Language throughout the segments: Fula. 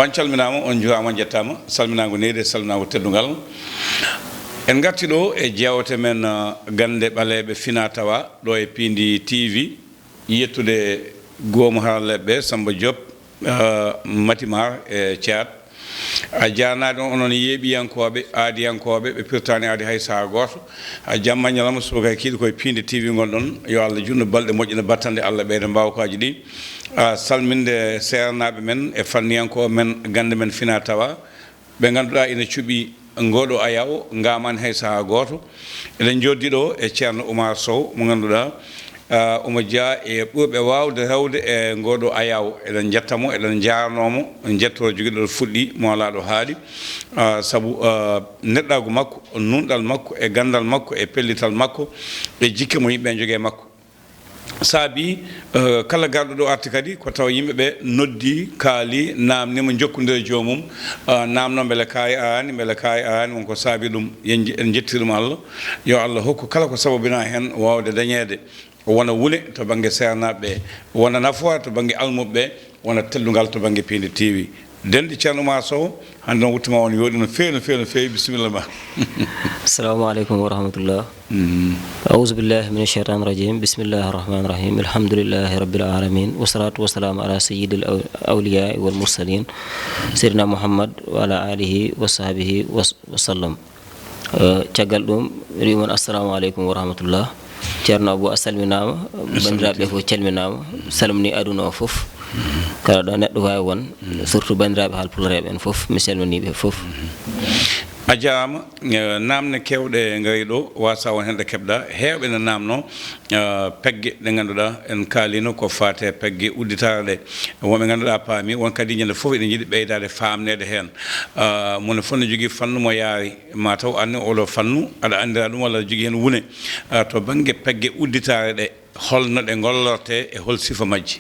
on calminama on juurama on jettama salminago neyde salminago teddugal en garti ɗo e jewte men gande ɓaleɓe fina tawa ɗo e Piindi TV yettude goomu haraleɓe Samba Diop Matimar e Thiat a jarnade on onon yeeɓiyankoɓe aadiyankoɓe ɓe pirtani aadi hay saha goto a jamma ñalama suka kiiɗi koye Piindi TV gonɗon yo Allah junno balɗe moƴƴina battande Allah ɓeyde mbawkaji ɗi salminde sernaɓe men e fanniyankoɓe men gande men fina tawa ɓe ganduɗa ina cuuɓi ngoɗo ayaw ngaman hay saha goto eɗen joddiɗo e Thierno Oumar Sow mo ganduɗa omo dia e ɓurɓe wawde rewde e ngoɗo ayaw eɗen jettamo eɗen jarnomo jetto joguiɗo fuɗɗi mo alaɗo haaɗi saabu neɗɗago makko nunɗal makko e gandal makko e pellital makko e jikke mo yimɓe jogui makko saabi kala garɗo ɗo arti kadi ko taw yimɓeɓe noddi kaali namnima jokkodira jomum namno beele kayi ani beele kayi ani wonko saabi ɗum en jettirum Allah yo Allah hokku kala ko sababina hen wawde dañede wona wule to banggue sernaɓeɓe wona nafoore to banggue almuɓeɓe wona teddugal to banggue Piindi TV denɗi Thierno Oumar Sow hande noon wuttima on yooɗi no fewi no fewi no fewi bisimilla ma assalamu aleykum wa rahmatullah a'udhu billahi minash shaitanir rajim bismillahir rahmanir rahim alhamdulillahi rabbil alamin wassalatu wassalamu ala sayyidil awliya wal mursalin sayyidina Muhammad wa ala alihi wa sahbihi wa sallam caggal ɗum rimon assalamu aleykum wa rahmatullah Thierno Abou a salminama bandiraɓe fof calminama salmini aduna o fof kala ɗo neɗɗo wawi won surtout bandiraɓe haalpulareɓe en fof mi salminiɓe fof a jarama namne kewɗe gari ɗo wasa won hen ɗe keɓɗa hewɓe ne namno pegge ɗe ganduɗa en kaalino ko fate pegge udditare ɗe wonɓe ganduɗa paami won kadi ñande foof eɗen jiiɗi ɓeydade famnede hen mone fof ne jogui fannu mo yaari mataw anni oɗo fannu aɗa andira ɗum walla jogui hen wune to banggue pegge udditare ɗe holno ɗe gollorte e hol sifa majji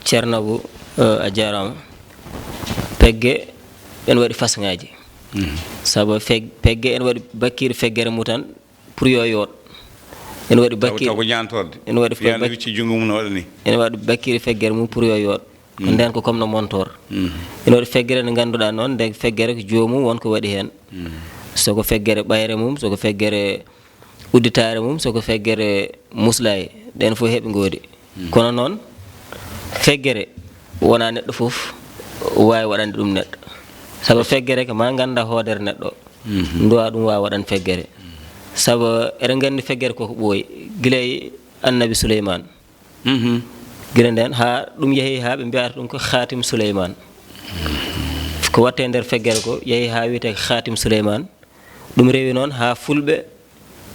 Thierno Abou a jarama pegge en waɗi façon-ngaji saabu pegge en waɗi bakkire feggere mum tan pour yo yooɗ en waɗi bakkire ko ñantorde en waɗi wicci jungo mum no waɗa ni en waɗi bakkire feggere mum pour yo yooɗ ko nden ko comme no montor en waɗi feggere nde ganduɗa noon nde feggere ko jomum wonko waɗi hen soko feggere ɓayre mum soko feggere udditare mum soko feggere muslaye ɗen fof heeɓe goodi kono noon feggere wona neɗɗo fof wawi waɗande ɗum neɗɗo saabu feggere ko ma ganda hoodere neɗɗo nduwa ɗum wawi waɗan feggere saabu eɗen gandi feggere koko ɓooyi guilay annabi Souleymane guila nden ha ɗum yeehi ha ɓe mbiyata ɗum ko khatim Souleymane ko watte nder feggere ko yeehi ha wiyete ko khatim Souleymane ɗum rewi noon ha fulɓe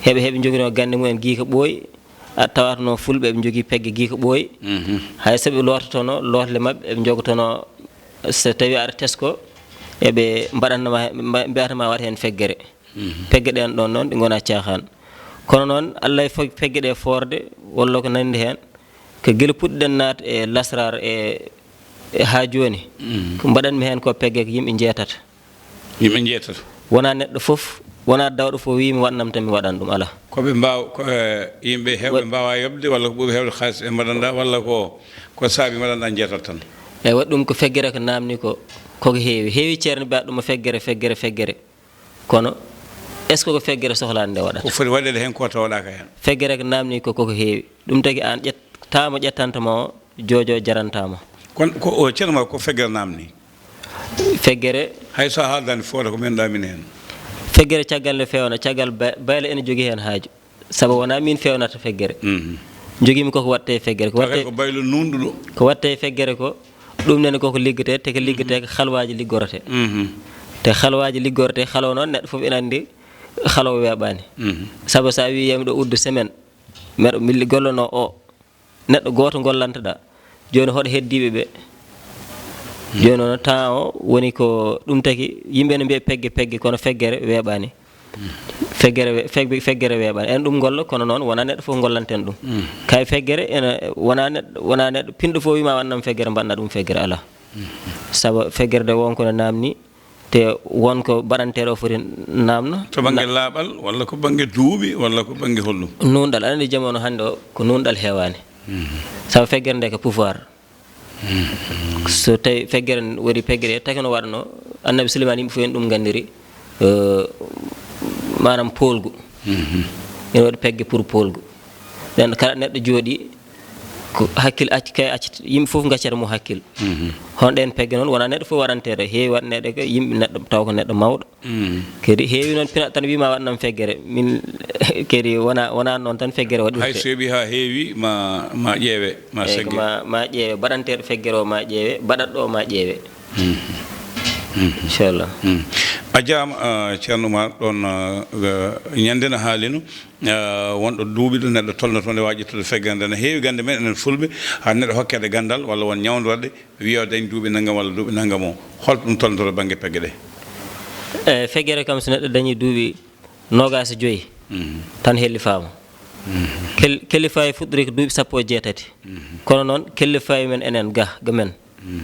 heɓe joguino gande mumen gui ko ɓooyi a tawatano fulɓe ɓe jogui pegge gui ko ɓooyi hay soɓe lototono lotle mabɓe eɓe jogotono so tawi aɗa tesko eɓe mbaɗannama mbiyatama waɗa hen feggere pegge ɗen ɗon noon ɗi gona caahan kono noon Allah e pegge ɗe forde walla ko nandi hen ko guila puɗɗiɗen naat e lasrar e ha joni ko mbaɗanmi hen ko pegge ko yimɓe jeetata wona neɗɗo foof wona dawɗo fof wi mi waɗnam tan mi waɗan ɗum ala koɓe mbaw yimɓe hewɓe mbawa yobde walla ko ɓuuri hewde haalis e mbaɗanɗa walla ko saabi mbaɗanɗa jeetat tan eyyi waɗi ɗum ko feggere ko namni koko heewi ceerno mbiya ɗum feggere kono est ce que ko feggere sohlade nde waɗata ko foti waɗede hen ko tawaɗaka hen feggere ko namni koko heewi ɗum tagui an tama ƴettantama o jojo jarantama kono ko ceerno ko feggere namni feggere hay so haaldani fooda ko menɗa min hen feggere caggal nde fewna caggal bayla ene jogui hen haaju saabu wona min fewnata feggere joguimi koko watte feggere ko baylo nunɗuɗo ko watte feggere ko ɗum nene koko liggete te ko liggete ko halwaji liggorete te halwaji liggorete halow noon neɗɗo foof ina andi halowo weeɓani saabu sa wi yami ɗo uddu semaine meɗo milli gollono o neɗɗo goto gollanteɗa joni hoɗo heddiɓe ɓe joni noon temps o woni ko ɗum tagui yimɓe ne mbiya pegge kono feggere weeɓani feggere weeɓani en ɗum golla kono noon wona neɗɗo fof gollanten ɗum kay feggere ene wona neɗɗo pinɗo fof wima wannam feggere mbaɗna ɗum feggere ala saabu feggere de wonko no namni te wonko baɗanteɗo foti namno to banggue laaɓal walla ko banggue duuɓi walla ko banggue holɗum nunɗal aɗa andi jamono hande o ko nunɗal heewani saabu feggere nde ko pouvoir so tawi feggere woni peggere taki no waɗano annabi souleymane yimɓe fof en ɗum gandiri manam polgu ene waɗi pegge pour polgu ɗen kala neɗɗo jooɗi ko hakkil acci kay acci yimɓe fof gaccata mo hakkil hon ɗen pegge noon wona neɗɗo fof waɗantede heewi waɗaneɗe ko yimɓe neɗɗo taw ko neɗɗo mawɗo kadi heewi noon pina tan wima waɗanam feggere min kadi wona noon tan feggere waɗi hay so heewi ha heewi ma ƴeewe ma segge ma ƴeewe baɗanteɗo feggere o ma ƴeewe baɗatɗo o ma ƴeewe inchallah a jaama ceerno Oumar ɗon ñande no haalino wonɗo duuɓi ɗo neɗɗo tolnoto nde wawi ƴettude feggere nde no heewi gande men enen fulɓe ha neɗɗo hokkede gandal walla won ñawdoɗe wiya dañ duuɓi naggam walla duuɓi naggam o holto ɗum tolnototo banggue pegge ɗe feggere kam so neɗɗo dañi duuɓi 25 tan helli faama kellifayi fuɗɗori ko duuɓi 16 kono noon kellifayi men enen ga men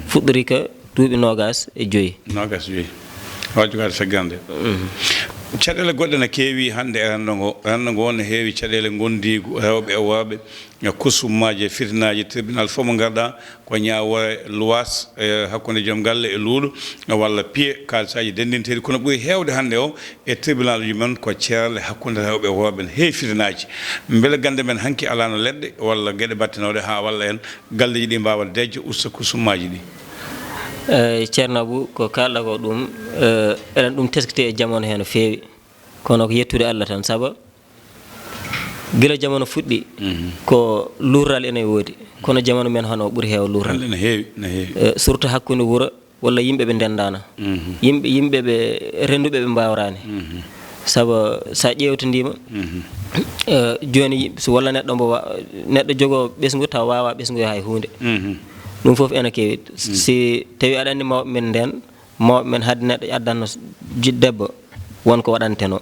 fuɗɗori ko duuɓi 25 wawi jogade feggande caɗele goɗɗe no keewi hannde e renndo ngo wonno heewi caɗele gondigu rewɓe e worɓe kusummaji e fitinaji tribunal fof mo garɗa ko ñawore luwas hakkude joom galle e luuɗo walla piye kalisaji dendinteɗi kono ɓuri heewde hannde o e tribunal uji men ko ceerle hakkude rewɓe e worɓe ne heewi fitinaji beele gande men hanki alano leɗɗe walla gueɗe battinoɗe ha walla en galleji ɗi mbawa dejjo usta kusummaji ɗi ceerno abou ko kalɗa ko ɗum eɗen ɗum teskite e jamono he no feewi kono ko yettude Allah tan saabu gila jamono fuɗɗi ko lurral ene woodi kono jamono men hono ɓuuri heew lurral ne heewi surtout hakkude wuuro walla yimɓe ɓe ndendana yimɓe ɓe renduɓe ɓe mbawrani saabu sa ƴewtidima joni so walla neɗɗo jogo ɓesgu taw wawa ɓesguyo hay hunde ɗum fof ene kewi si tawi aɗa andi mawɓe men nden mawɓe men hadde neɗɗo addanno debbo wonko waɗanteno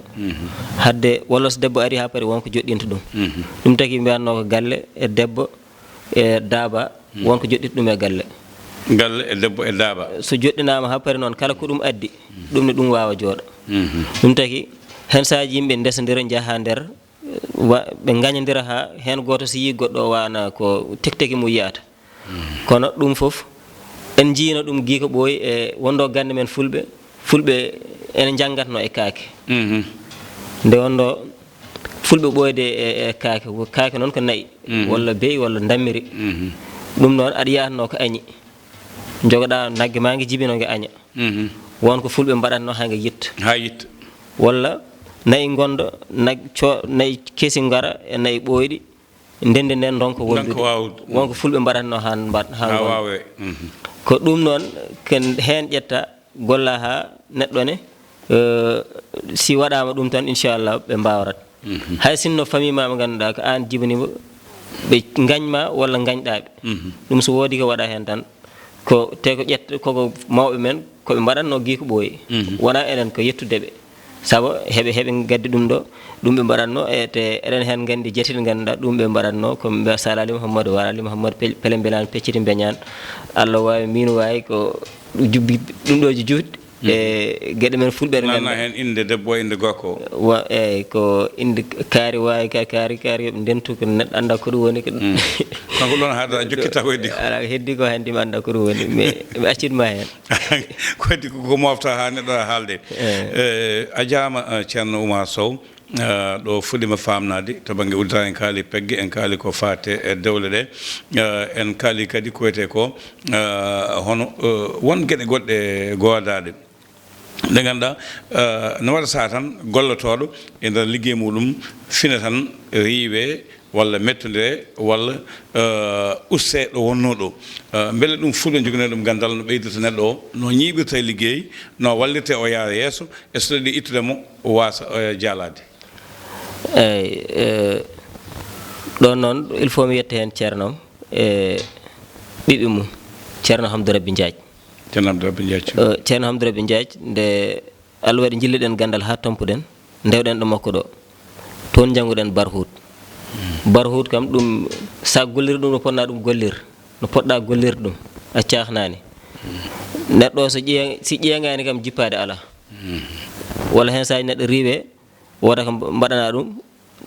hadde walla so debbo ari ha paari wonko joɗɗinta ɗum ɗum tagi mbiyanno ko galle e debbo e daaba wonko joɗɗita ɗum e galle e debbo e daaba so joɗɗinama ha paari noon kala ko ɗum addi ɗum ne ɗum wawa jooɗo ɗum tagi hen sahaji yimɓe ndesodira jaaha nder ɓe gañodira ha hen goto so yi goɗɗo o wana ko tekteki mum yiyata kono ɗum fof en jiino ɗum giiko ɓooyi e wondo gande men fulɓe ene janggatno e kaake nde wondo fulɓe ɓooyde e kaake noon ko nayi walla beyi walla dammiri ɗum noon aɗa yahatno ko añi jogoɗa nagge ma nge jibino nge aña wonko fulɓe mbaɗatno ha nge yitta walla nayi gondo nayi keesi ngara e nayi ɓooyɗi ndende nden ronko wondude wonko fulɓe mbaɗatno ha wawe ko ɗum noon ken hen ƴetta golla ha neɗɗo ne si waɗama ɗum tan inchallah ɓe mbawrat hay sinno famille ma mo ganduɗa ko an jibanima ɓe gañma walla gañɗaɓe ɗum so woodi ko waɗa hen tan ko te ko ƴetta koko mawɓe men koɓe mbaɗatno gui ko ɓooyi wona enen ko yettudeɓe saabu heɓe gaddi ɗum ɗo ɗum ɓe mbaɗatno te eɗen hen gandi jeetide ganduɗa ɗum ɓe mbaɗatno ko salali mouhammadou warali mouhammadou pelen belani pecciti beñan Allah wawi min wawi ko jubbi ɗum ɗoji juutɗi e gueɗe men fulɓere ganna hen inde debbo inde gorko eyyi ko inde kaari wawi kaari yoɓe ndentu ko neɗɗo anda ko ɗum woni ko kanko ɗon haɗa jokkitta ko heddi ala heddi ko handima anda ko ɗum woni mais ɓe accidma hen ko heddi ko mofta ha neɗɗo haalde a jaama ceerno Oumar Sow ɗo fuɗɗima famnade to banggue uddita en kaali pegge en kaali ko fate e dewle ɗe en kaali kadi ko wiyete ko hono won gueɗe goɗɗe godaɗe nde ganduɗa no waɗa sa tan gollotoɗo e nder ligguey muɗum fina tan riiwe walla mettodire walla uste ɗo wonno ɗo beele ɗum fulɓe jogino ɗum gandal no ɓeydata neɗɗo o no ñiɓirta e ligguey no wallirte o yaara yesso e so ɗi ittudemo o wasa jaalade eyyi ɗon noon il faut mi yetta hen ceernom e ɓiɓɓe mum ceerno Hamdou Rabby Diadji ceerno Hamdou Rabby Diadji nde Allah waɗi jilliɗen gandal ha tompuɗen ndewɗen ɗo makko ɗo toon jannguɗen barhut kam ɗum sa golliri ɗum no ponno ɗum gollir no poɗɗa gollirde ɗum a caahnani neɗɗo o si ƴeengani kam jippade ala walla hen saji neɗɗo riiwe woda ko mbaɗana ɗum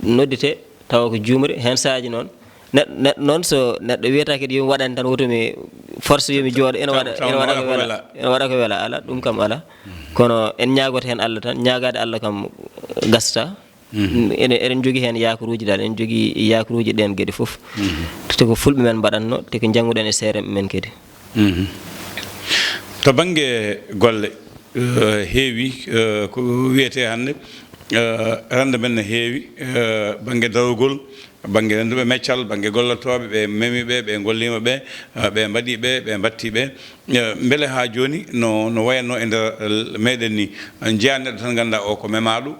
noddite tawa ko juumri hen saji noon noon so neɗɗo wiyata kadi yomi waɗani tan wotomi force yomi jooɗo ene waɗa ko wela ala ɗum kam ala kono en ñaagoto heen Allah tan ñaagade Allah kam gasta eɗen jogii heen yakuruji dal en jogii yakuruji ɗen geɗe fof te ko fulɓe men mbaɗatno te ko jannguɗen e seere men kadi to baŋnge golle heewi ko wiyete hannde rende men ne heewi baŋnge darugol baŋnge renduɓe meccal baŋnge gollotooɓe ɓe memiɓe ɓe gollima ɓe ɓe mbaɗiɓe ɓe battiɓe beele ha joni no wayanno e nder meɗen ni jeeya neɗɗo tan ganda o ko memaɗo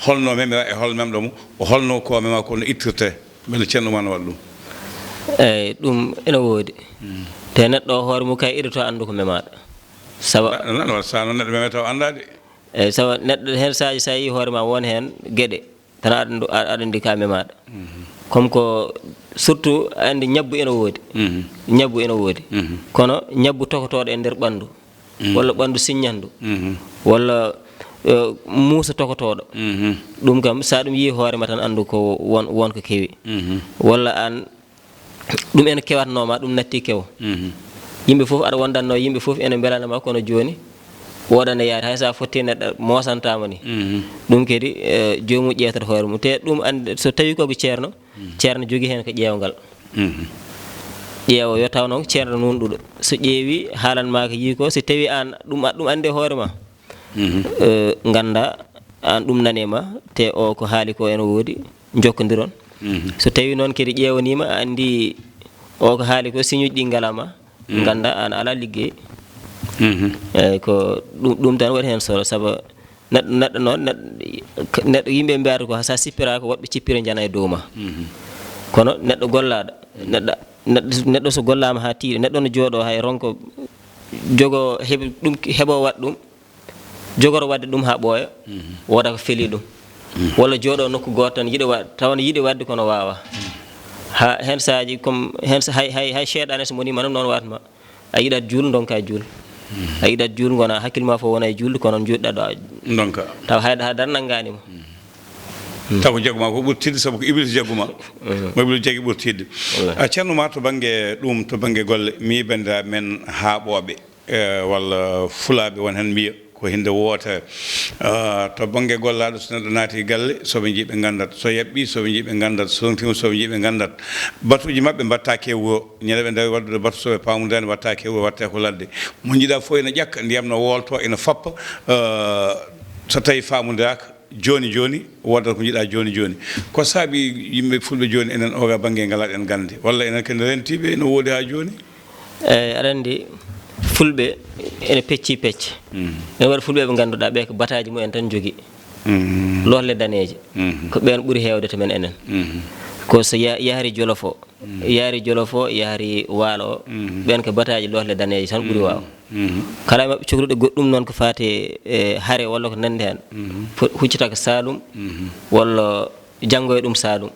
holno memira e hol memɗo mo o holno ko mema ko no ittirte beele ceerno ma no waɗa ɗum eyyi ɗum ene woodi te neɗɗo o hoore mum kay iɗoto anndu ko memaɗo sawa sano neɗɗo memata o andade eyyi sawa neɗɗo hen saji sa yi hoore ma won hen gueɗe tan aɗa andi ka memaɗo comme ko surtout andi ñabbu ene woodi ñabbu ene woodi kono ñabbu tokotoɗo e nder ɓandu walla ɓandu siññandu walla muusa tokotoɗo ɗum kam sa ɗum yi hoorema tan andu ko won ko kewi walla an ɗum ene kewatnoma ɗum natti kew yimɓe fof aɗa wondanno yimɓe fof ene belanama kono joni woɗane yaade hay sa fotti neɗɗo mosantama ni ɗum kadi jomum ƴeetat hoore mum te ɗum ande so tawi koko ceerno jogui hen ko ƴeewgal ƴeewo yo taw noon ceerno nunɗuɗo so ƴeewi haalanma ko yi ko so tawi an ɗum ande hoore ma ganda an ɗum nanema te o ko haali ko ene woodi jokkodiron so tawi noon kadi ƴeewanima andi o ko haali ko siñuji ɗi galama ganda an ala liggey eyyi ko ɗum tan waɗi hen solo saabu neɗɗo noon neɗɗo yimɓe mbiyata ko sa sippira ko woɓɓe cippira jana e dow ma kono neɗɗo gollaɗo neɗɗo so gollama ha tiiɗi neɗɗo no jooɗo hay ronko jogo ɗum heɓo wat ɗum jogoro wadde ɗum ha ɓooya woda ko feeli ɗum walla jooɗo nokku goto tan yiɗa wadde taw ne yiɗi wadde kono wawa ha hen saji comme hen hay sheeɗane so monima noon watma a yiɗat juul donka juul a yiɗat juul gona hakkille ma fof wona e julde kono juuɗɗa ɗo donka taw hayɗa ha darnanganima taw ko jagguma ko ɓurtidde saabu ko iblis jagguma mo iblis jaggi ɓurtidde ceerno ma to baŋnge ɗum to baŋnge golle mi bandiraɓe men haaɓoɓe walla fulaɓe won hen mbiya ko hinde wootere to baŋnge gollaɗo so neɗɗo naati galle soɓe jiiɓe gandat so yaɓɓi soɓe jiiɓe gandat so rontima soɓe jiiɓe gandat batuji mabɓe mbatta kewuro ñande ɓe waddude batu soɓe pamudani watta kewuro watte ko ladde mo jiiɗa fof ene ƴakka ndiyam no wolto ene fappa so tawi famudiraka joni wodata ko jiiɗa joni ko saabi yimɓe fulɓe joni enen oga baŋnge ngalaɗen gande walla enen kene rentiɓe no woodi ha joni aɗa andi fulɓe ene pecci pecce ene waɗa fulɓe ɓe ganduɗa ɓe ko bataji mumen tan jogui lohle daneje ko ɓen ɓuuri hewde to men enen ko so yaari jolofo yaari waalo o ɓen ko bataji lohle daneje tan ɓuuri waw kala mabɓe cohluɗe goɗɗum noon ko fati haare walla ko nandi hen huccita ko salum walla janggoye ɗum salum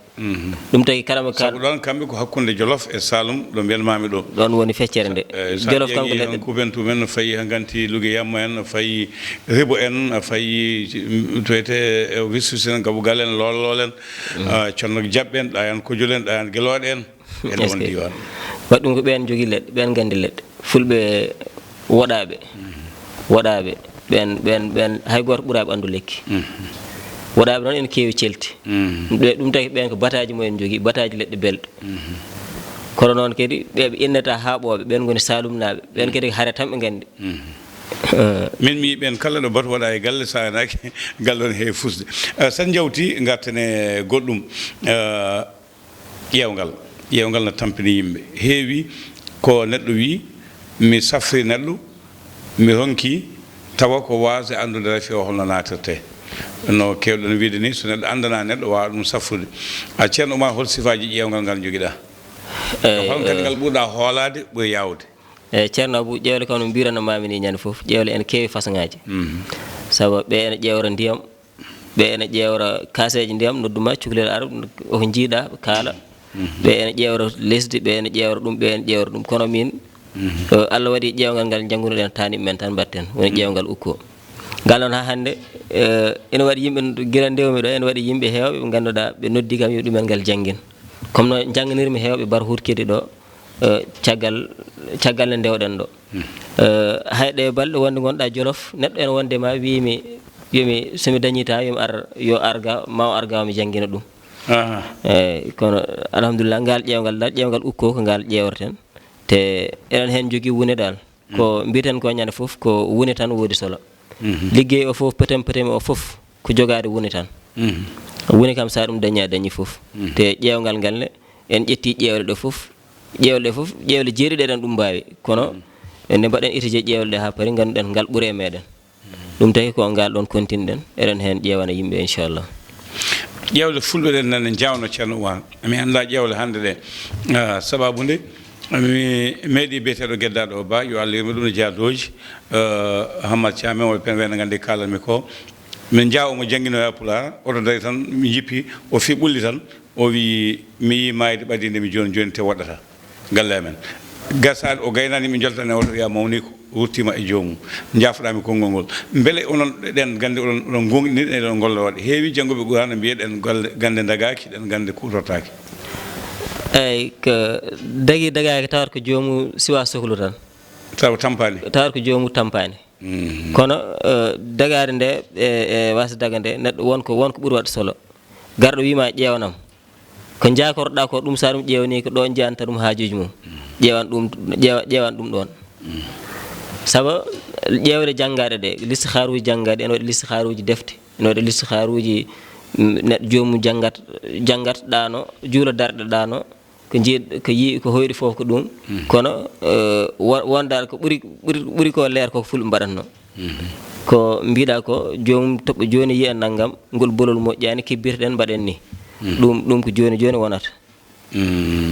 ɗum tagi kalama sabu ɗon kamɓe ko hakkude jolof e salum ɗo mbiyatmami ɗo ɗon woni feccere nde jolof kanko leɗɗe kubentumen no fayi ha ganti lugeyamma en no fayi ribo en no fayi toyete wissusi en gabugal en lollol en conno jaɓɓe en ɗayan kojul en ɗayan gueloɗe en e ɗon diwan waɗi ɗum ko ɓen jogui leɗɗe ɓen gandi leɗɗe fulɓe woɗaɓe ɓen hay goto ɓuuraɓe andu lekki woɗaɓe noon ene keewi celti ɗum tagi ɓen ko bataji mumen jogui bataji leɗɗe belɗe kono noon kadi ɓeɓe innata haaɓoɓe ɓen goni salumnaɓe ɓen kadi ko haare tan ɓe gandi min mi yiɓen kala ɗo bato waɗa e galle sa enaki galle on heewi fusde sen jawti gartene goɗɗum ƴewgal no tampini yimɓe heewi ko neɗɗo wi mi safri neɗɗo mi ronki tawa ko wasde andude rafi o holno natirte no kewɗen wiide ni so neɗɗo andana neɗɗo wawa ɗum safrude a ceerno Oumar hol sifaji ƴewgal ngal joguiɗa hol kadi ngal ɓurɗa hoolade ɓuri yawde eyyi ceerno Abou ƴewle kam no mbirannomami ni ñande foof ƴewle ene keewi façon ngaji saabu ɓe ene ƴewra ndiyam ɓe ene ƴewra kaseji ndiyam nodduma cukalel ara oko jiiɗa kaala ɓe ene ƴewra lesdi ɓe ene ƴewra ɗum ɓe ene ƴewra ɗum kono min Allah waɗi ƴewgal ngal janggunoɗen tani men tan mbatten woni ƴewgal ukko ngal noon ha hande ene waɗi yimɓe guila ndewmi ɗo ene waɗi yimɓe hewɓe ɓe ganduɗa ɓe noddi kam yo ɗumen ngal jangguen comme no jangganirmi heewɓe bar hurkide ɗo caggal nde ndewɗen ɗo hayɗe balɗe wonde gonɗa Jolof neɗɗo en wonde ma wimi somi dañita yomi ar yo arga ma arga mi jangina ɗum kono alhamdulillah ngal ƴewgal ukko ko ngal ƴeworten te eɗen hen jogui wune dal ko mbiten ko ñande foof ko wune tan wodi solo liggey o foof petem o foof ko jogade wune tan woni kam sa ɗum dañi foof te ƴewgal ngal ne en ƴetti ƴewle ɗo foof ƴewle jeeɗiɗe eɗen ɗum mbawi kono nde mbaɗen étudié ƴewle ɗe ha paari ganduɗen ngal ɓuuri e meɗen ɗum tagi ko ngal ɗon continɗen eɗen hen ƴewana yimɓe inchallah ƴewle fulɓe ɗen nane jawno Thierno Oumar mi anda ƴewle hande ɗe sababu nde mi meeɗi biyeteɗo geddaɗo o ba yo Allah yirma ɗum no jaadoji Hamad Thiam en pen wena gandi kalanmi ko min jaawomo jangguinoya Pulaar oto dari tan mi jippi o fi ɓulli tan o wi mi yi mayde ɓadinde mi joni te woɗɗata galle amen gasade o gaynani mi joltane oto wiya mawni ko wurtima e joomum jaafoɗami konngol ngol beele onon ɗen gande oɗon gonɗini ɗen golla waɗe heewi janggoɓe qur'ana mbiyeɗen gande dagaki ɗen gande kutortaki eyyi ko dagaki tawat ko joomu siwa sohlu tan taw tampani tawat ko joomu tampani kono dagade nde e wasa daga nde neɗɗo wonko ɓuuri wadde solo garɗo wima ƴewanam ko jakorɗa ko ɗum sa ɗum ƴewni ko ɗo janta ɗum haajuji mum ƴewan ɗum ɗon saabu ƴewde janggade ɗe liste haruji janggade ene waɗi liste haruji defte ene waɗi liste haruji neɗɗo jomum janggat ɗano juula darɗe ɗano ko hoyɗi foof ko ɗum kono wondal ko ɓuuri ko leer koko fulɓe mbaɗatno ko mbiɗa ko jomum toɓɓo joni yiya naggam ngol bolol moƴƴani kibbirteɗen mbaɗen ni ɗum ko joni wonata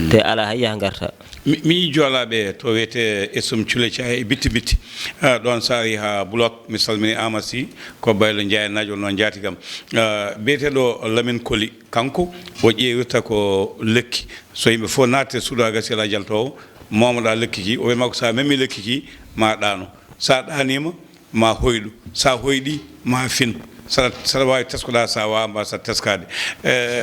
te ala hay yaha garta mi yi joolaɓe to wiyete Essum Thioule Thiahe e bitti ɗon sa yi ha bloc mi salmini Amadou Sy ko baylo jeyanajo noon jaatigam biyeteɗo Lamine Koli kanko o ƴeewirta ko lekki so yimɓe fof natte suuɗo gasela jaltowo momoɗa lekki ki o wiyama ko sa memmi lekki ki ma ɗano sa ɗanima ma hoyɗu sa hoyɗi ma fin saɗa wawi teskoɗa sa wawamba sa teskade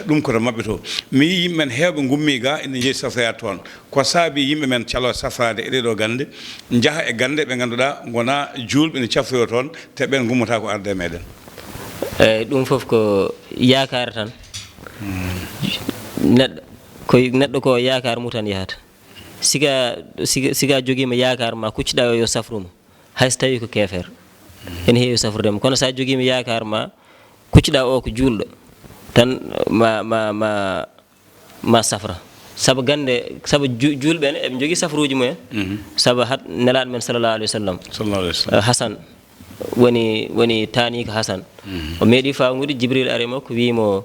ɗum koto mabɓe to mi yi yimɓe men heewɓe gummi ga ene jeeyi safroya toon ko saabi yimɓe men calo safrade e ɗeɗo gande jaaha e gande ɓe ganduɗa gona julɓe ne cafroyo toon te ɓen gummata ko arde meɗen eyyi ɗum foof ko yakare tan neɗɗo ko yakare mum tan yahata siga joguima yakare ma kucciɗa yo safrumo hayso tawi ko keefere ene heewi safrudema kono sa joguima yakar ma kucciɗa o ko julɗo tan ma safra saabu gande saabu julɓe ne eɓe jogui safruji mumen saabu nelaɗo men sallallah alayhi wa sallam Hasan woni tani ko Hasan o meeɗi famude Jibril ari makko wimo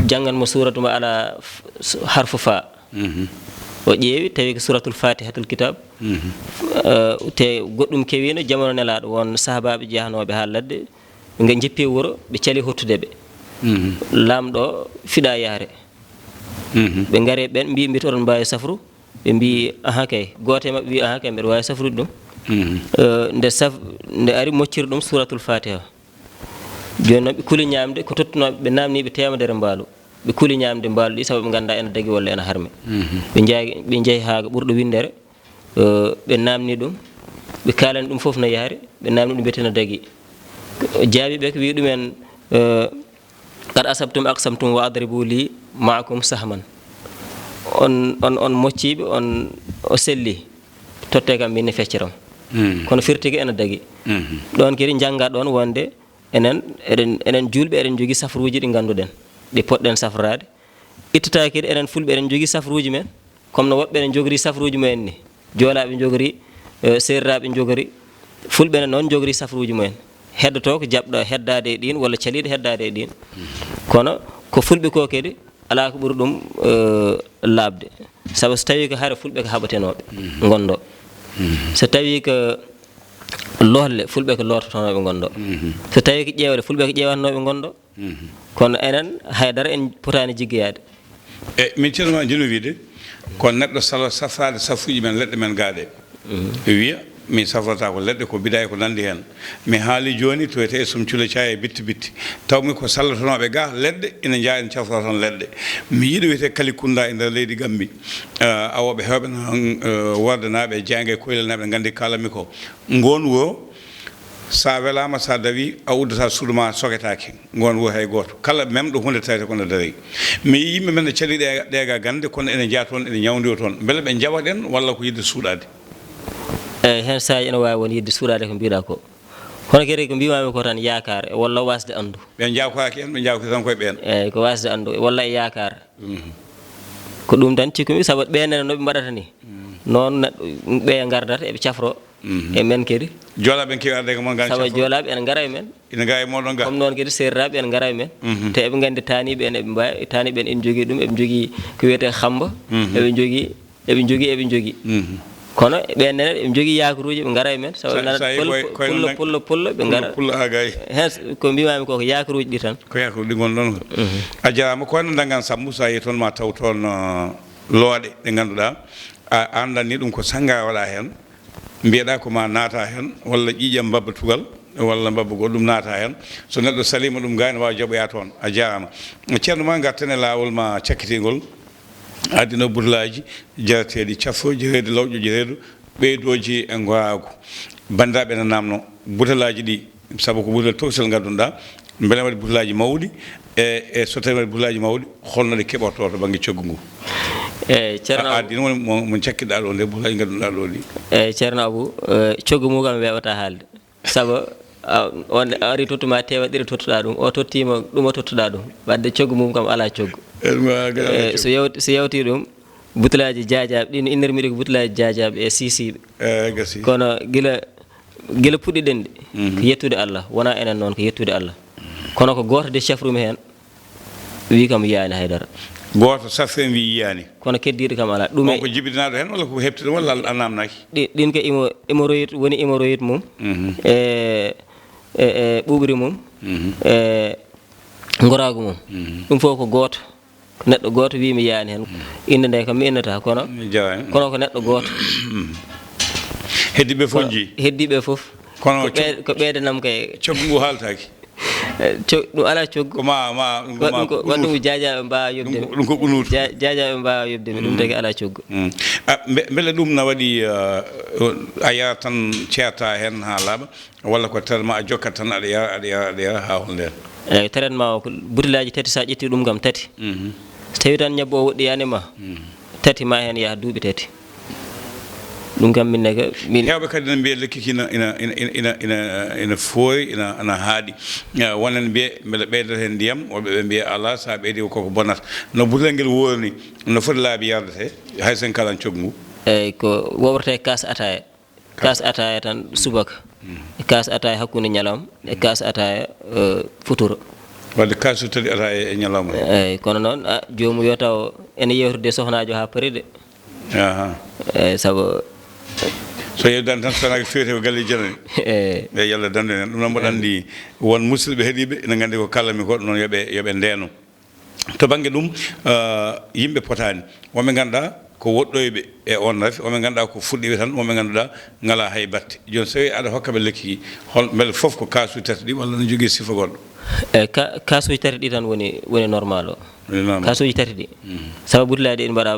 jangganmo suratuma ala harfu fa o ƴeewi tawi ko suratul fatihatul kitab te goɗɗum kewino jamono nelaɗo won sahabaɓe jeyanoɓe ha ladde ɓe jeppi wuuro ɓe caali hottude ɓe lamɗo fiɗa yaare ɓe gaari ɓen mbi to oɗon mbawi safru ɓe mbi aha kay goto e mabɓe wi aha kay mbiɗa wawi safrude ɗum nde ari mocciri ɗum suratul fatiha joni noon ɓe kuuli ñamde ko tottunoɓe ɓe namniɓe temedere mbaalu ɓe kuuli ñamde mbaalu ɗi saabu ɓe ganda ene dagui walla ene harme ɓe jeeyi ha ɓurɗo windere ɓe namni ɗum ɓe kalani ɗum foof no yaari ɓe namni ɗum mbiyete no dagui jaabiɓe ko wi ɗumen qad asabtum aqsamtum wa adribu li maakum sahman on mocciɓe o selli totte kam minne fecciram kono firtigi ene dagui ɗon kadi jangga ɗon wonde enen julɓe eɗen jogui safruji ɗi ganduɗen ɗi poɗɗen safrade ittata kadi enen fulɓe eɗen jogui safruji men comme no woɓɓe eɗen jogori safruji mumen ni joolaɓe jogori serraɓe jogori fulɓe ne noon jogori safruji mumen heddoto ko jaɓɗo heddade e ɗin walla caliɗo heddade e ɗin kono ko fulɓe ko kadi ala ko ɓuuri ɗum labde saabu so tawi ko haare fulɓe ko haɓatenoɓe gondo so tawi ko lohle fulɓe ko lototonoɓe gondo so tawi ko ƴewde fulɓe ko ƴewatnoɓe gondo kono enen haydara en potani jiggoyade min ceerno jino wiide kono neɗɗo safrade safuji men leɗɗe men gaaɗe wiya mi safrata ko leɗɗe ko biday ko nandi hen mi haali joni to ete sum cule caye bitti bitti tawmi ko sallatonoɓe ga leɗɗe ina jaa en cafra tan leɗɗe mi yiɗi wiyete kalikunda e nder leydi Gambi awoɓe hewɓe no wardanaɓe jangue koylanaɓe gandi kalami ko ngon wo sa welama sa dawi a uddata suudu ma soketake ngon wo hay goto kala même ɗo hunde tawete kono dari mi yimɓe men ne cali ɗega Gannde kono ene jaa toon ene ñawdiri toon beele ɓe jawaɗen walla ko yidde suuɗade hen saji ene wawi won yidde suuɗade ko mbiɗa ko hono kadi ko mbimami ko tan yakar walla wasde andu ɓe jawkaki en ɓe jawki tan koye ɓen eyyi ko wasde andu walla e yakar ko ɗum tan cikkumi saabu ɓenene noɓe mbaɗata ni noon neɗɗo ɓe gardata eɓe cafro e men kadi joolaɓe kewi arde ko mon gan sabu joolaɓe ene gara e men ina ga e moɗon ga comme noon kadi serraɓe ene gara e men te eɓe gandi taniɓe en eɓe mbawi taniɓe en ene jogui ɗum eɓe jogui ko wiyete xamba eɓe jogui kono ɓennene eɓe jogui yakuruji ɓe gara e men sabu nana pullo ɓe gara pullo agay hen ko mbimami koko yakuruji ɗi tan ko yakuruji gon ɗon ko a jarama ko wayno dagan Sambou sa yi toon ma taw toon looɗe ɗe ganduɗa a andani ɗum ko sanga waɗa hen mbiyeɗa ko ma naata hen walla ƴiƴam babba tugal walla babba goɗɗum naata hen so neɗɗo salima ɗum ga ne wawi jaɓoya toon a jarama ceerno ma garten e lawol ma cakkitigol addino butelaji jarateɗi cafo jereede lawƴo jereedo ɓeydoji e gowago bandiraɓe ne namno butelaji ɗi saabu ko butel tokosel gaddunoɗa beele waɗi butelaji mawɗi e so tawi waɗi butelaji mawɗi holno ɗe keɓorto to banggue coggu ngu eyyi ceerno addino woni mo cakkiɗa ɗo nde butelaji gaddunoɗa ɗo ɗi eyyi ceerno Abou coggu mu kam wewata haalde saabu on ari tottuma tewa ɗiɗi tottuɗa ɗum o tottima ɗum o tottuɗa ɗum wadde coggu mum kam ala coggu so yewti ɗum butelaji jajaɓe ɗin innirmiɗi ko butelaji jajaɓe e sisiɓe kono guila puɗɗiɗen ɗe ko yettude Allah wona enen noon ko yettude Allah kono ko goto de chefrumi hen wi kam yiyani haydara goto safen wi yiyani kono keddiɗo kam ala ɗum ko jibinaɗo hen walla ko heptide walla a namnaki ɗin ko hémorroïde woni hémorroïde mum e ɓuɓri mum e goragu mum ɗum fof ko goto neɗɗo goto wi mi yiyani hen inde nde kam mi innata kono ko neɗɗo goto heddiɓe fof ji heddiɓe fof kono ko ɓeydanam kay coggu ngu haaltaki ɗum ala coggu ko ma waɗɗum jajaɓe mbawa yobde ɗum ko ɓunutu jajaɓe mbawa yobde mi ɗum tagi ala coggu beele ɗum na waɗi a yara tan ceerta hen ha laaɓa walla ko traitement a jokkat tan aɗa yara ha hol nden eyyi traitement o ko butelaji tati sa ƴetti ɗum kam tati so tawi tan ñabbo o woɗɗiyanima tati ma hen yaaha duuɓi tati ɗum kam minne ko min hewɓe kadi ne mbiya lekki ina fooyi ina haaɗi wonen mbiye beele ɓeydata hen ndiyam woɓɓe ɓe mbiya ala sa ɓeydi koko bonnata no butel ngel worni no foti laabi yardete hay sen kalan coggu ngu eyyi ko woɓrete kas ataya tan subaka e kas ataya hakkude ñalawma e kas ataya futuro wadde kasu tadi ataya e ñalawma eyyi kono noon jomum yo taw ene yewtude sohnajo ha paari de eyyi saabu so yewdani tan sonaki fewte ko galle janani e yalla dande en ɗum noon mboɗo andi won musidɓe heeɗiɓe ene gandi ko kalami ko noon yoɓe ndeeno to banggue ɗum yimɓe potani wonɓe ganduɗa ko woɗɗoyɓe e on rafi wonɓe ganduɗa ko fuɗɗiɓe tan wonɓe ganduɗa ngala hay batte joni so tawi aɗa hokkaɓe lekki hol beele foof ko kasuji tati ɗi walla no jogui sifa goɗɗo eyyi kasuji tati ɗi tan woni normal o kasuji tati ɗi sababu butelaji ɗi mbaɗa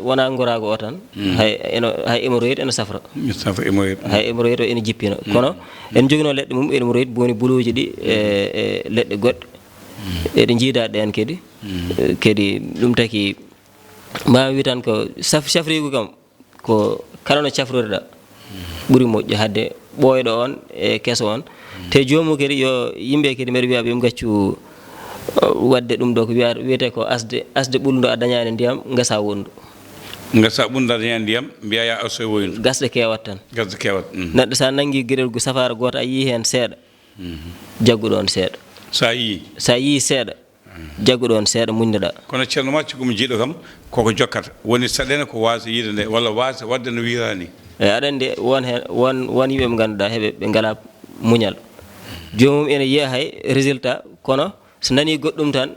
wona gorago o tan hay hémorroïde ene safra hay hémorroïde o ene jippina kono en joguino leɗɗe mum hémorroïde boni buluji ɗi e leɗɗe goɗɗe eɗe jiidaɗe ɗen kadi ɗum taki mbami wi tan ko safrigu kam ko kala no cafrotoɗa ɓuuri moƴƴo hadde ɓooyɗo on e keso on te jomum kadi yo yimɓe kadi mbeɗa wiyaɓe yom gaccu wadde ɗum ɗo ko wiyete ko asde ɓulludo a dañani ndiyam gasa wondu gasa ɓunda dañani ndiyam mbiya ya asoy woyndu gasde kewat tan neɗɗo sa nanggui gueɗel gu safara goto a yii hen seeɗa jagguɗo on seeɗa sa yii seeɗa jagguɗo on seeɗa muñdeɗa kono ceerno ma cikkumi jiiɗo kam koko jokkata woni saɗene ko wasa yiide nde walla wasa wadde no wirani eyyi aɗa andi won yimɓe ɓe ganduɗa heeɓe ɓe ngala muñal jomum ene yiya hay résultat kono so nani goɗɗum tan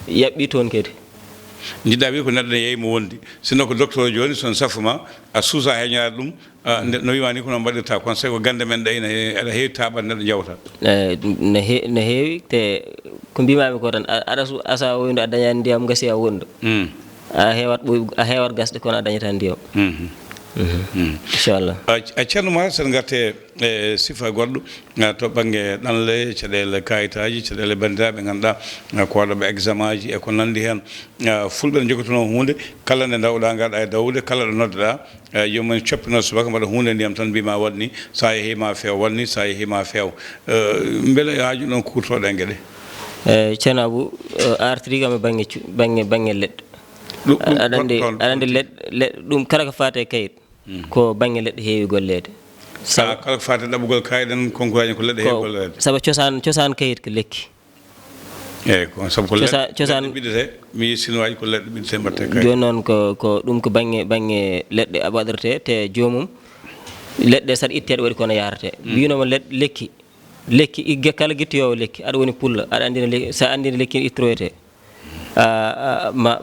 yaɓɓi toon kadi jidda wi ko neddo yeyi mo wondi sino ko docteur joni son safuma a suusa heñaade ɗum no wiwani ko non mbaɗirta conseil ko gande men ɗayno aɗa heewi taɓat neɗɗo jawta no heewi te ko mbimami ko tan aɗa asa woyndo a dañani ndiyam gasi a wondo a heewat gasɗe kono a dañata ndiyam inchallah a ceerno ma sen garte e sifa goɗɗo to ɓanggue ɗanle caɗele kayitaji caɗele bandiraɓe ganduɗa ko waɗoɓe examen ji e ko nandi hen fulɓe ne jogotono hunde kala nde dawɗa gaɗa e dawde kala ɗo noddeɗa jomumen coppino subaka mbaɗa hunde ndiyam tan mbima waɗni sa yehima feew waɗni sa yehima feew beele haaju ɗon kurtoɗe gueɗe ceerno Abou artiri kam e banggue leɗɗe aɗa andi leɗɗe ɗum kala ko fate kayit ko banggue leɗɗe heewi gollede kala ko fate ɗaɓɓugol kayɗen concours ko leɗɗe heewi gollede saabu cosan kayit ko lekki eyyi ko sabu ko leɗɗe ɓiɗete mi yi sinoaji ko leɗɗe ɓiɗete mbatte kayit joni noon ko ɗum ko banggue leɗɗe waɗirte te jomum leɗɗe saɗa itteɗe waɗi kono yarate mbinoma lekki igge kala guittoyowo lekki aɗa woni pulla aɗa andina sa andina lekki ittroyete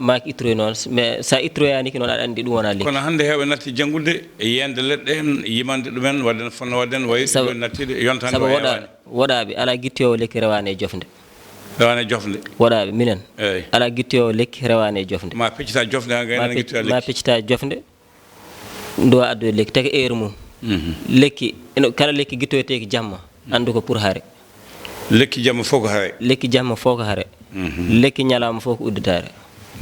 ma ittroy noon mais sa ittroyaniki noon aɗa andi ɗum wona lekki kono hande hewɓe natti janggude yiyande leɗɗe en yimande ɗumen wadden fonno wadden wayi nattide yontande saabu woɗaɓe ala guittoyowo lekki rewane e jofde woɗaɓe minen ala guittoyowo lekki rewane e jofde ma peccita jofde ha gaynana guittoya lekki ma peccita jofde nduwa addoye lekki taga heure mum lekki kala lekki guittoyeteki jamma andu ko pour haare lekki jamma fof ko haare lekki jamma fof ko haare lekki ñalama fof ko udditare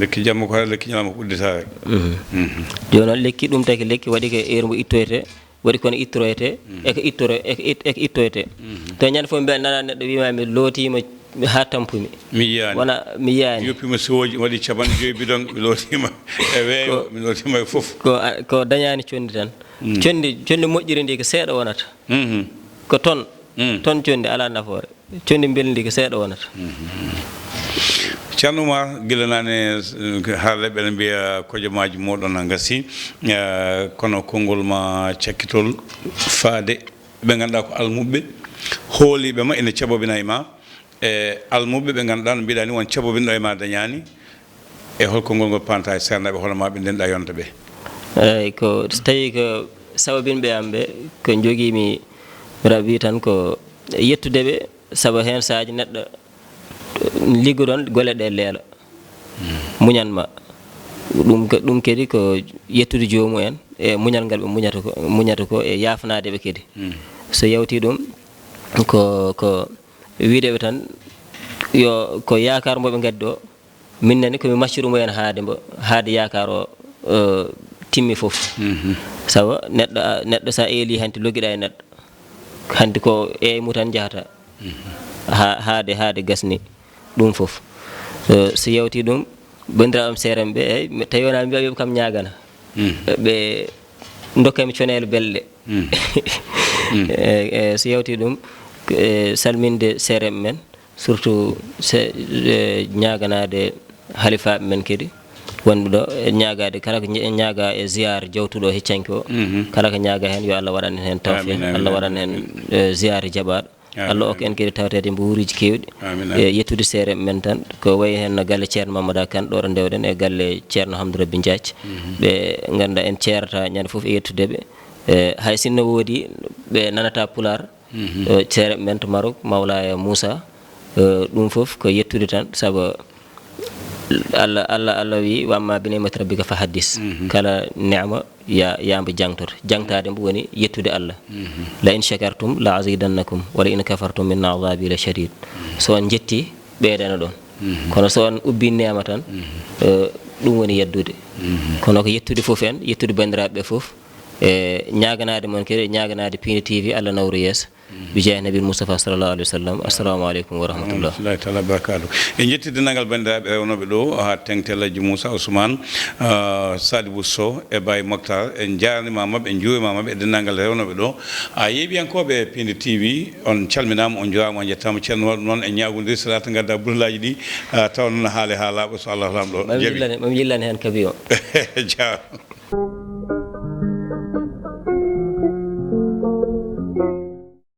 lekki jamma ko haare lekki ñalama ko udditare joni noon lekki ɗum taki lekki waɗi ko heure mo ittoyete waɗi kono ittoyete eko ittoyete to ñande fof mbiya nana neɗɗo wimami lootima ha tampumi mi yiyani wona mi yiyani yoppima siwoji waɗi capanɗe joyi bidon mi lootima e weeyo mi lootima e fof ko dañani condi tan condi moƴƴiri ndi ko seeɗa wonata ko ton condi ala nafoore condi belndi ko seeɗa wonata Thierno Oumar gila nane haalleɓe ne mbiya kojomaji moɗon a gasi kono konngol ma cakkitol faade ɓe ganduɗa ko almuɓe hooliɓe ma ene caɓobina e ma e almuɓe ɓe ganduɗa no mbiɗa ni won caɓobinɗo e ma dañani e holko ngol ngol panta e sernaɓe hono ma ɓe ndenɗa yonta ɓe eyyi ko so tawi ko sababinɓe am ɓe ko joguimi mbiɗa wi tan ko yettudeɓe saabu hen sahaji neɗɗo liggodon golle ɗe leela muñanma ɗum kadi ko yettude joomu en e muñal ngal ɓe muñata ko e yafnadeɓe kadi so yawti ɗum ko wideɓe tan yo ko yakar moɓe gaddi o minneni komi maccuɗumo hen haade yakar o timmi foof sabu neɗɗo sa eeli hanti logguiɗa e neɗɗo hanti ko eymu tan jahata haade gasni ɗum fof so yawti ɗum bandiraɓam seerem ɓe eyyi tawi wona mbiya yoɓe kam ñagana ɓe dokkami conele belɗe so yawti ɗum salminde seerem men surtout ñaganade halifaɓe men kadi wonɓe ɗo e ñagade kala ko ñaaga e ziyare jawtuɗo o heccanki o kala ko ñaaga hen yo Allah waɗan hen tawfiq Allah waɗan hen ziyare jaɓaɗo Allah ok en kadi tawtede mbo wuuriji kewɗi e yettude seere men tan ko wayi hen no galle ceerno Mamadou Kane ɗo ɗo ndewɗen e galle ceerno Hamdou Rabbi Diathie ɓe ganduɗa en ceerata ñande foof e yettudeɓe hay sinno woodi ɓe nanata pular seere men to Maroc Mawlaya Moussa ɗum foof ko yettude tan saabu Allah wi wamma bi ni'mati rabbika fa haddis kala ni'ma yamba jangtade mbo woni yettude Allah la in shakartum la azidannakum wa la in kafartum min azabi la shadid so on jetti ɓeydana ɗon kono so on ubbi ni'ma tan ɗum woni yeddude kono ko yettude fof en yettude bandiraɓe fof e ñaganade mon kede ñaganade Piindi TV Allah nawru yeeso bijay nabi Mustafa sallallahu alaihi wasallam assalamu alaikum wa rahmatullah Allah taala barakatuh e jettide nangal bandiraɓe rewnoɓe ɗo ha tengtelaji Moussa Ousmane Sadibou Sow e Baye Mokhtar en jaranima mabɓe en juurima mabɓe e dennagal rewnoɓe ɗo a yeeɓiyankoɓe Piindi TV on calminama on jurama on jettama ceerno noon e ñagodiri salata gadda burlaji ɗi taw noon haale ha laaɓa so Allah lamɗo mami yillani hen kabi o ja